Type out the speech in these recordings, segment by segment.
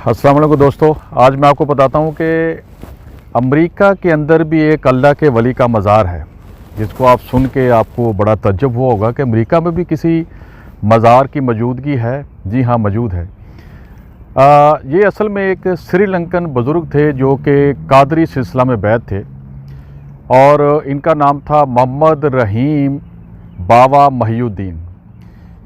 अस्सलाम वालेकुम दोस्तों, आज मैं आपको बताता हूँ कि अमेरिका के अंदर भी एक अल्लाह के वली का मज़ार है, जिसको आप सुन के आपको बड़ा तज्जुब हुआ होगा कि अमेरिका में भी किसी मज़ार की मौजूदगी है। जी हाँ, मौजूद है। ये असल में एक श्रीलंकन बुज़ुर्ग थे जो कि कादरी सिलसिला में बैत थे और इनका नाम था मोहम्मद रहीम बावा महिउद्दीन।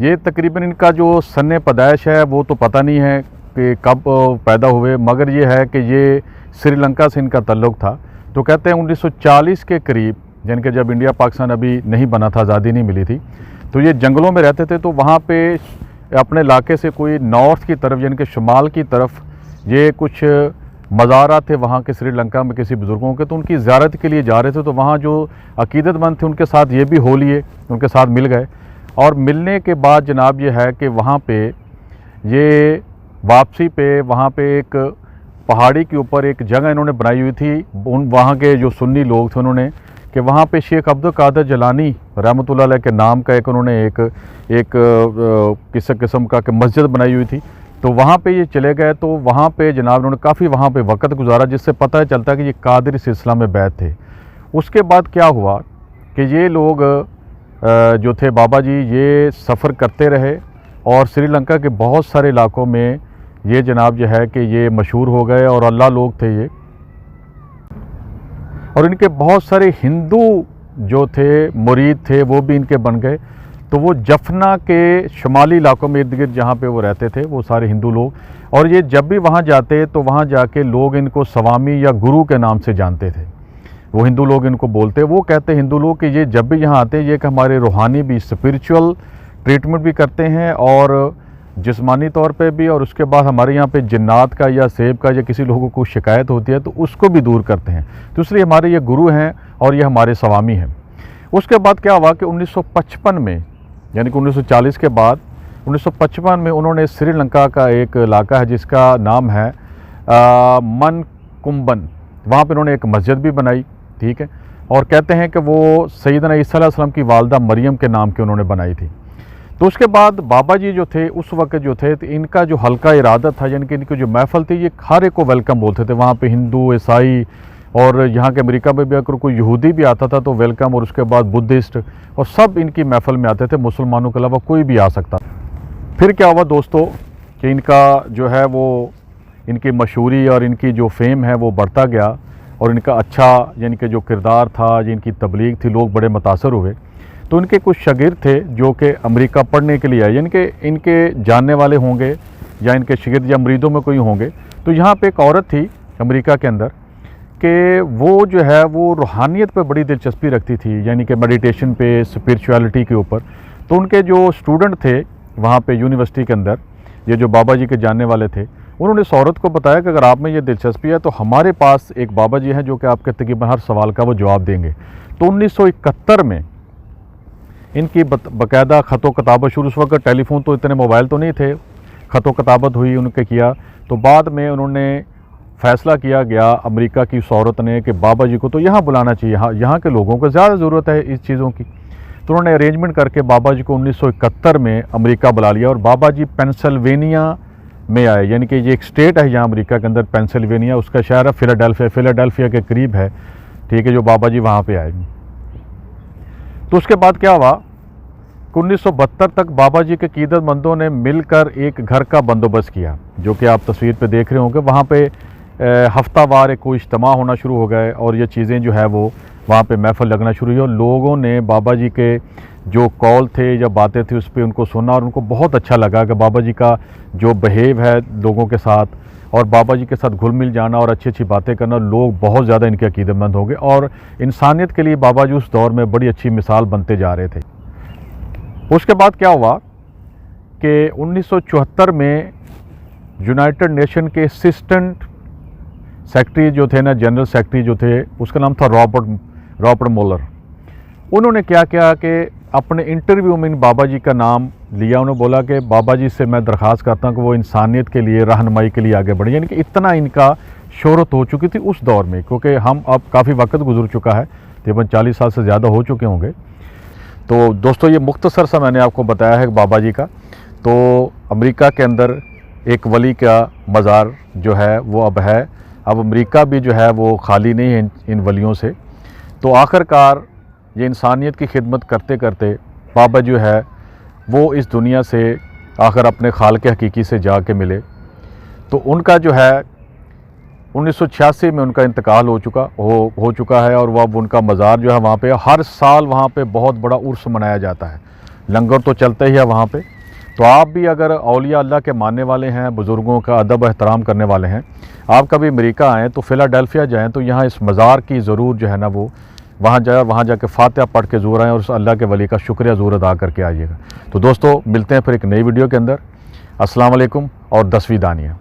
ये तकरीबन इनका जो सन पैदाइश है वो तो पता नहीं है कि कब पैदा हुए, मगर ये है कि ये श्रीलंका से इनका ताल्लुक़ था। तो कहते हैं 1940 के करीब, यानी कि जब इंडिया पाकिस्तान अभी नहीं बना था, आज़ादी नहीं मिली थी, तो ये जंगलों में रहते थे। तो वहाँ पे अपने इलाके से कोई नॉर्थ की तरफ यानी कि शुमाल की तरफ ये कुछ मज़ारात थे वहाँ के श्रीलंका में किसी बुज़ुर्गों के, तो उनकी ज़ियारत के लिए जा रहे थे। तो वहाँ जो अकीदतमंद थे उनके साथ ये भी हो लिए, उनके साथ मिल गए। और मिलने के बाद जनाब ये है कि वहाँ पे ये वापसी पे वहाँ पे एक पहाड़ी के ऊपर एक जगह इन्होंने बनाई हुई थी। उन वहाँ के जो सुन्नी लोग थे उन्होंने कि वहाँ पे शेख अब्दुल कादिर जिलानी रहमतुल्लाह अलैह के नाम का उन्होंने एक किसी किस्म का मस्जिद बनाई हुई थी। तो वहाँ पे ये चले गए। तो वहाँ पे जनाब उन्होंने काफ़ी वहाँ पे वक्त गुजारा, जिससे पता चलता है कि ये कादरी सिलसिला में बैत थे। उसके बाद क्या हुआ कि ये लोग जो थे बाबा जी, ये सफ़र करते रहे और श्रीलंका के बहुत सारे इलाकों में ये जनाब जो है कि ये मशहूर हो गए और अल्लाह लोग थे ये। और इनके बहुत सारे हिंदू जो थे मुरीद थे वो भी इनके बन गए। तो वो जफना के शुमाली इलाकों में इर्द गिर्द जहाँ पे वो रहते थे वो सारे हिंदू लोग, और ये जब भी वहाँ जाते तो वहाँ जाके लोग इनको स्वामी या गुरु के नाम से जानते थे। वो हिंदू लोग इनको बोलते, वो कहते हिंदू लोग कि ये जब भी यहाँ आते ये कि हमारे रूहानी भी स्पिरिचुअल ट्रीटमेंट भी करते हैं और जिस्मानी तौर पे भी, और उसके बाद हमारे यहाँ पे जिन्नात का या सेब का या किसी लोगों को शिकायत होती है तो उसको भी दूर करते हैं। तो इसलिए हमारे ये गुरु हैं और ये हमारे स्वामी हैं। उसके बाद क्या हुआ कि 1955 में, यानी कि 1940 के बाद 1955 में उन्होंने श्रीलंका का एक इलाका है जिसका नाम है मनकुंबन, वहाँ पर उन्होंने एक मस्जिद भी बनाई। ठीक है, और कहते हैं कि वो सैयदना ईसा अलैहिस्सलाम की वालदा मरियम के नाम की उन्होंने बनाई थी। तो उसके बाद बाबा जी जो थे उस वक्त जो थे, तो इनका जो हल्का इरादा था, यानी कि इनकी जो महफल थी, ये हर एक को वेलकम बोलते थे। वहाँ पे हिंदू, ईसाई और यहाँ के अमेरिका में भी अगर कोई यहूदी भी आता था तो वेलकम, और उसके बाद बुद्धिस्ट, और सब इनकी महफल में आते थे। मुसलमानों के अलावा कोई भी आ सकता। फिर क्या हुआ दोस्तों कि इनका जो है वो इनकी मशहूरी और इनकी जो फेम है वो बढ़ता गया, और इनका अच्छा यानी कि जो किरदार था, जिनकी तबलीग थी, लोग बड़े मुतासर हुए। तो इनके कुछ शागिर्द थे जो कि अमेरिका पढ़ने के लिए आए, यानी कि इनके जानने वाले होंगे या इनके शागिर्द या मुरीदों में कोई होंगे। तो यहाँ पे एक औरत थी अमेरिका के अंदर कि वो जो है वो रूहानियत पे बड़ी दिलचस्पी रखती थी, यानी कि मेडिटेशन पे, स्पिरिचुअलिटी के ऊपर। तो उनके जो स्टूडेंट थे वहाँ पे यूनिवर्सिटी के अंदर, ये जो बाबा जी के जानने वाले थे, उन्होंने इस औरत को बताया कि अगर आप में ये दिलचस्पी है तो हमारे पास एक बाबा जी हैं जो कि आपके तकरीबन हर सवाल का वो जवाब देंगे। तो 1971 में इनकी बाकायदा ख़तो किताबत शुरू, उस वक्त टेलीफोन तो इतने मोबाइल तो नहीं थे, ख़तो किताबत हुई उनके किया। तो बाद में उन्होंने फ़ैसला किया गया अमेरिका की उस औरत ने कि बाबा जी को तो यहाँ बुलाना चाहिए, यहाँ के लोगों को ज़्यादा ज़रूरत है इस चीज़ों की। तो उन्होंने अरेंजमेंट करके बाबा जी को 1971 में अमेरिका बुला लिया, और बाबा जी पेंसिल्वेनिया में आए, यानी कि ये एक स्टेट है यहाँ अमेरिका के अंदर पेंसिल्वेनिया, उसका शहर है फिलाडेल्फिया के करीब है। ठीक है, जो बाबा जी वहाँ पे आए। तो उसके बाद क्या हुआ, 1972 तक बाबा जी के अकीदतमंदों ने मिलकर एक घर का बंदोबस्त किया, जो कि आप तस्वीर पे देख रहे होंगे। वहाँ पे हफ्तावार कोई इज्तिमा होना शुरू हो गए, और ये चीज़ें जो है वो वहाँ पे महफिल लगना शुरू हुई, और लोगों ने बाबा जी के जो कॉल थे या बातें थी उस पर उनको सुना, और उनको बहुत अच्छा लगा कि बाबा जी का जो बिहेव है लोगों के साथ, और बाबा जी के साथ घुल मिल जाना और अच्छी अच्छी बातें करना, लोग बहुत ज़्यादा इनके अकीदतमंद हो गए, और इंसानियत के लिए बाबा जी उस दौर में बड़ी अच्छी मिसाल बनते जा रहे थे। उसके बाद क्या हुआ कि 1974 में यूनाइटेड नेशन के असिस्टेंट सेक्रेटरी जो थे ना, जनरल सेक्रेटरी जो थे, उसका नाम था रॉबर्ट मोलर। उन्होंने क्या किया कि अपने इंटरव्यू में इन बाबा जी का नाम लिया। उन्होंने बोला कि बाबा जी से मैं दरख्वास्त करता हूँ कि वो इंसानियत के लिए, रहनुमाई के लिए आगे बढ़े। यानी कि इतना इनका शोहरत हो चुकी थी उस दौर में, क्योंकि हम अब काफ़ी वक्त गुजर चुका है, तकरीबन 40 साल से ज़्यादा हो चुके होंगे। तो दोस्तों ये मुख्तसर सा मैंने आपको बताया है बाबा जी का। तो अमेरिका के अंदर एक वली का मज़ार जो है वो अब है। अब अमेरिका भी जो है वो खाली नहीं है इन वलियों से। तो आखिरकार ये इंसानियत की खिदमत करते करते बाबा जो है वो इस दुनिया से आखिर अपने खालिक हकीकी से जा के मिले। तो उनका जो है 1986 में उनका इंतकाल हो चुका है, और वो अब उनका मज़ार जो है वहाँ पे हर साल वहाँ पे बहुत बड़ा उर्स मनाया जाता है। लंगर तो चलते ही है वहाँ पे। तो आप भी अगर औलिया अल्लाह के मानने वाले हैं, बुज़ुर्गों का अदब एहतराम करने वाले हैं, आप कभी अमेरिका आएँ तो फ़िलाडेल्फिया जाएँ तो यहाँ इस मज़ार की ज़रूर जो है ना वो वहाँ जाए, और वहाँ जाके फातिहा पढ़ के ज़रूर आएँ और उस अल्लाह के वली का शुक्रिया ज़रूर अदा करके आइएगा। तो दोस्तों मिलते हैं फिर एक नई वीडियो के अंदर। अस्सलाम वालेकुम और 10वीं दानिया।